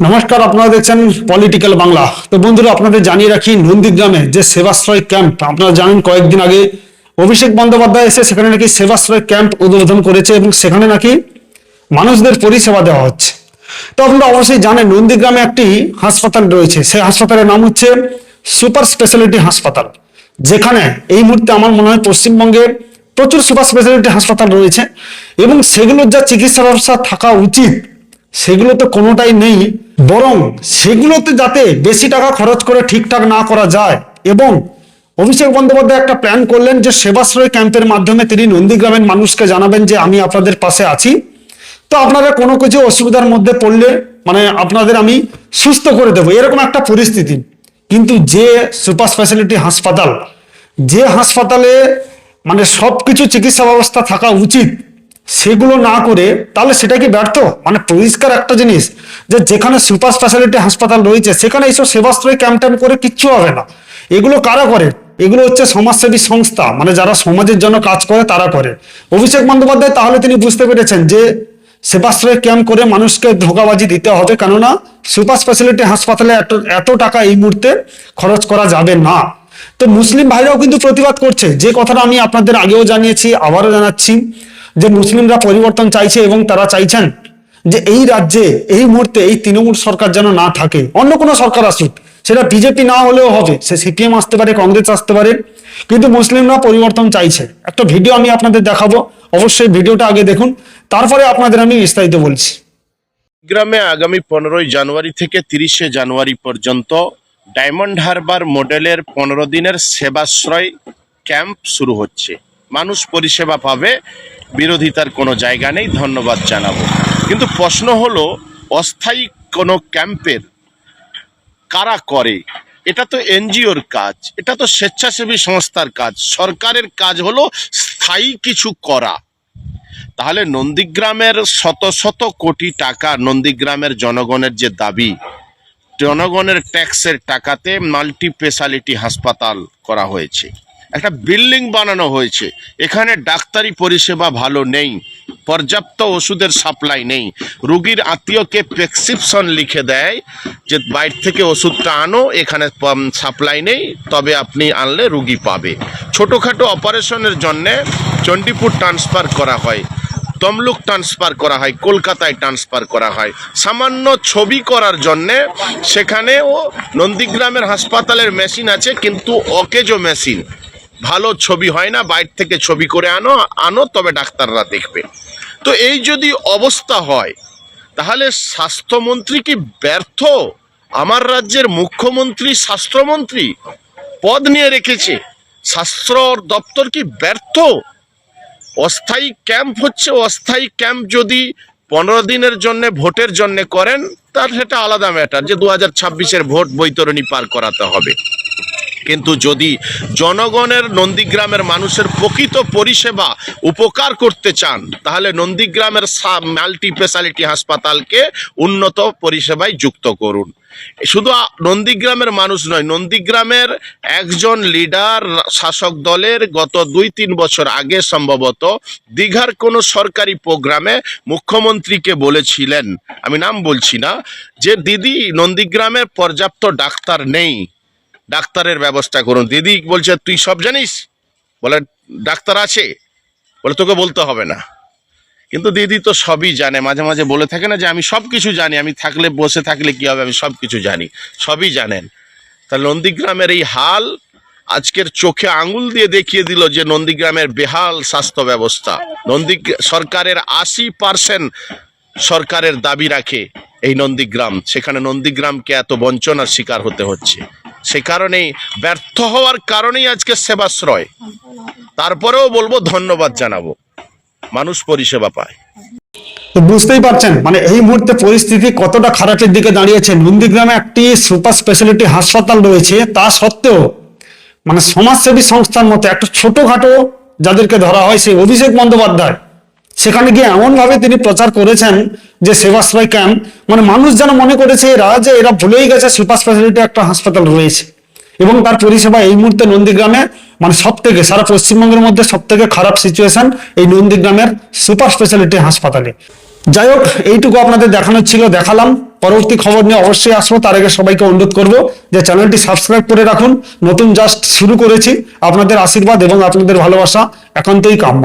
নমস্কার, আপনারা দেখছেন পলিটিক্যাল বাংলা। তো বন্ধুরা, আপনাদের জানিয়ে রাখি, নন্দীগ্রামে যে সেবাশ্রয় ক্যাম্প, আপনারা জানেন কয়েকদিন আগে অভিষেক বন্দ্যোপাধ্যায় এসে সেখানে নাকি সেবাশ্রয় ক্যাম্প উদ্বোধন করেছে এবং সেখানে নাকি মানুষদের পরিষেবা দেওয়া হচ্ছে। তো আপনারা অবশ্যই জানেন নন্দীগ্রামে একটি হাসপাতাল রয়েছে, সেই হাসপাতালের নাম হচ্ছে সুপার স্পেশালিটি হাসপাতাল, যেখানে এই মুহূর্তে আমার মনে হয় পশ্চিমবঙ্গে প্রচুর সুপার স্পেশালিটি হাসপাতাল রয়েছে এবং সেগুলোর যা চিকিৎসা ব্যবস্থা থাকা উচিত সেগুলো তো কোনোটাই নেই। বরং সেগুলোতে যাতে বেশি টাকা খরচ করে ঠিকঠাক না করা যায়, এবং অভিষেক বন্দ্যোপাধ্যায় একটা প্ল্যান করলেন যে সেবাশ্রয় ক্যাম্পের মাধ্যমে তিনি নন্দীগ্রামের মানুষকে জানাবেন যে আমি আপনাদের পাশে আছি, তো আপনারা কোনো কিছু অসুবিধার মধ্যে পড়লে আপনাদের আমি সুস্থ করে দেবো, এরকম একটা পরিস্থিতি। কিন্তু যে সুপার স্পেশালিটি হাসপাতাল, যে হাসপাতালে সবকিছু চিকিৎসা ব্যবস্থা থাকা উচিত, সেগুলো না করে তাহলে সেটা কি ব্যর্থ? পরিষ্কার একটা জিনিস, যে যেখানে সুপার স্পেশালিটি হাসপাতাল রয়েছে সেখানে এইসব সেবাশ্রয় ক্যাম্প ট্যাম্প করে কিচ্ছু হবে না। এগুলো কারা করে? এগুলো হচ্ছে সমাজসেবী সংস্থা, যারা সমাজের জন্য কাজ করে তারা করে। অভিষেক বন্দ্যোপাধ্যায় তাহলে তিনি বুঝতে পেরেছেন যে সেবাশ্রয় ক্যাম্প করে মানুষকে ধোঁকাবাজি দিতে হবে, কেননা সুপার স্পেশালিটি হাসপাতালে এত টাকা এই মুহূর্তে খরচ করা যাবে না। তো মুসলিম ভাইরাও কিন্তু প্রতিবাদ করছে, যে কথাটা আমি আপনাদের আগেও জানিয়েছি, আবারও জানাচ্ছি, যে মুসলিমরা পরিবর্তন চাইছে এবং তারা চাইছেন যে এই রাজ্যে এই মুহূর্তে এই তৃণমূল সরকার যেন না থাকে, অন্য কোনো সরকার আসুক, সেটা বিজেপি না হলেও হবে, সে সিপিএম আসতে পারে, কংগ্রেস আসতে পারে, কিন্তু মুসলিমরা পরিবর্তন চাইছে। একটা ভিডিও আমি আপনাদের দেখাবো, অবশ্যই ভিডিওটা আগে দেখুন, তারপরে আপনাদের আমি বিস্তারিত বলছি। গ্রামে আগামী 15 জানুয়ারি থেকে 30 জানুয়ারি পর্যন্ত ডায়মন্ড হারবার মডেলের 15 দিনের সেবাশ্রয় ক্যাম্প শুরু হচ্ছে। মানুষ পরিষেবা পাবে, বিরোধিতার কোনো জায়গা নেই, ধন্যবাদ জানাবো। কিন্তু প্রশ্ন হলো, অস্থায়ী কোনো ক্যাম্পের কারা করে? এটা তো এনজিওর কাজ, এটা তো স্বেচ্ছাসেবী সংস্থার কাজ। সরকারের কাজ হলো স্থায়ী কিছু করা। তাহলে নন্দীগ্রামের শত শত কোটি টাকা, নন্দীগ্রামের জনগণের যে দাবি, জনগণের ট্যাক্সের টাকাতে মাল্টি স্পেশালিটি হাসপাতাল করা হয়েছে, একটা বিল্ডিং বানানো হয়েছে। এখানে ডাক্তারি পরিষেবা ভালো নেই, পর্যাপ্ত ওষুধের সাপ্লাই নেই। রুগীর আত্মীয়কে প্রেসক্রিপশন লিখে দেয় যে বাইরে থেকে ওষুধটা আনো, এখানে সাপ্লাই নেই, তবে আপনি আনলে রুগী পাবে। ছোটোখাটো অপারেশনের জন্যে চণ্ডীপুর ট্রান্সফার করা হয়, তমলুক ট্রান্সফার করা হয়, কলকাতায় ট্রান্সফার করা হয়। সামান্য ছবি করার জন্যে সেখানেও নন্দীগ্রামের হাসপাতালের মেশিন আছে, কিন্তু অকেজো মেশিন, ভালো ছবি হয় না। বাইরে থেকে ছবি করে আনো তবে ডাক্তাররা দেখবে। তো এই যদি অবস্থা হয়, তাহলে স্বাস্থ্যমন্ত্রী কি ব্যর্থ? আমার রাজ্যের মুখ্যমন্ত্রী স্বাস্থ্যমন্ত্রী পদ নিয়ে রেখেছে, স্বাস্থ্য দপ্তর কি ব্যর্থ? অস্থায়ী ক্যাম্প হচ্ছে, অস্থায়ী ক্যাম্প যদি 15 দিনের জন্য ভোটের জন্য করেন, তার সেটা আলাদা ম্যাটার, যে 2026-এর ভোট বৈতরণী পার করাতে হবে। কিন্তু যদি জনগণের, নন্দীগ্রামের মানুষের প্রকৃত পরিষেবা উপকার করতে চান, তাহলে নন্দীগ্রামের মাল্টি স্পেশালিটি হাসপাতালকে উন্নত পরিষেবায় যুক্ত করুন। শুধু নন্দীগ্রামের মানুষ নয়, নন্দীগ্রামের একজন লিডার শাসক দলের গত 2-3 বছর আগে সম্ভবত দীঘার কোনো সরকারি প্রোগ্রামে মুখ্যমন্ত্রীকে বলেছিলেন, আমি নাম বলছি না, যে দিদি নন্দীগ্রামে পর্যাপ্ত ডাক্তার নেই, ডাক্তারের ব্যবস্থা করুন। দিদি বলছে তুই সব জানিস? বলে ডাক্তার আছে? বলে তোকে বলতে হবে না। কিন্তু দিদি তো সবই জানে, মাঝে মাঝে বলে থাকে না যে আমি সব কিছু জানি, আমি থাকলে বসে থাকলে কি হবে, আমি সব কিছু জানি। সবই জানেন। তা নন্দীগ্রামের এই হাল আজকের চোখে আঙুল দিয়ে দেখিয়ে দিল যে নন্দীগ্রামের বেহাল স্বাস্থ্য ব্যবস্থা। সরকারের 80% সরকারের দাবি রাখে এই নন্দীগ্রাম, সেখানে নন্দীগ্রামকে এত বঞ্চনার শিকার হতে হচ্ছে। সে কারণেই, ব্যর্থ হওয়ার কারণেই আজকে সেবাশ্রয়। তারপরেও বলবো ধন্যবাদ জানাবো, মানুষ পরিষেবা পায়। তো বুঝতেই পারছেন এই মুহূর্তে পরিস্থিতি কতটা খারাপের দিকে দাঁড়িয়েছে। নন্দীগ্রামে একটি সুপার স্পেশালিটি হাসপাতাল রয়েছে, তা সত্ত্বেও সমাজসেবী সংস্থার মতো একটা ছোটখাটো যাদেরকে ধরা হয়, সেই অভিষেক বন্দ্যোপাধ্যায় সেখানে গিয়ে এমন ভাবে তিনি প্রচার করেছেন যে সেবাশ্রয় ক্যাম্প, মানুষ যেন মনে করেছে এরা ভুলেই গেছে সুপার স্পেশালিটি একটা হাসপাতাল রয়েছে এবং তার পরিষেবা এই মুহূর্তে নন্দীগ্রামে সব থেকে, সারা পশ্চিমবঙ্গের মধ্যে সব থেকে খারাপ সিচুয়েশন এই নন্দীগ্রামের সুপার স্পেশালিটি হাসপাতালে। যাই হোক, এইটুকু আপনাদের দেখানোর ছিল, দেখালাম। পরবর্তী খবর নিয়ে অবশ্যই আসবো, তার আগে সবাইকে অনুরোধ করব যে চ্যানেলটি সাবস্ক্রাইব করে রাখুন। নতুন জাস্ট শুরু করেছি, আপনাদের আশীর্বাদ এবং আপনাদের ভালোবাসা একান্তই কাম্য।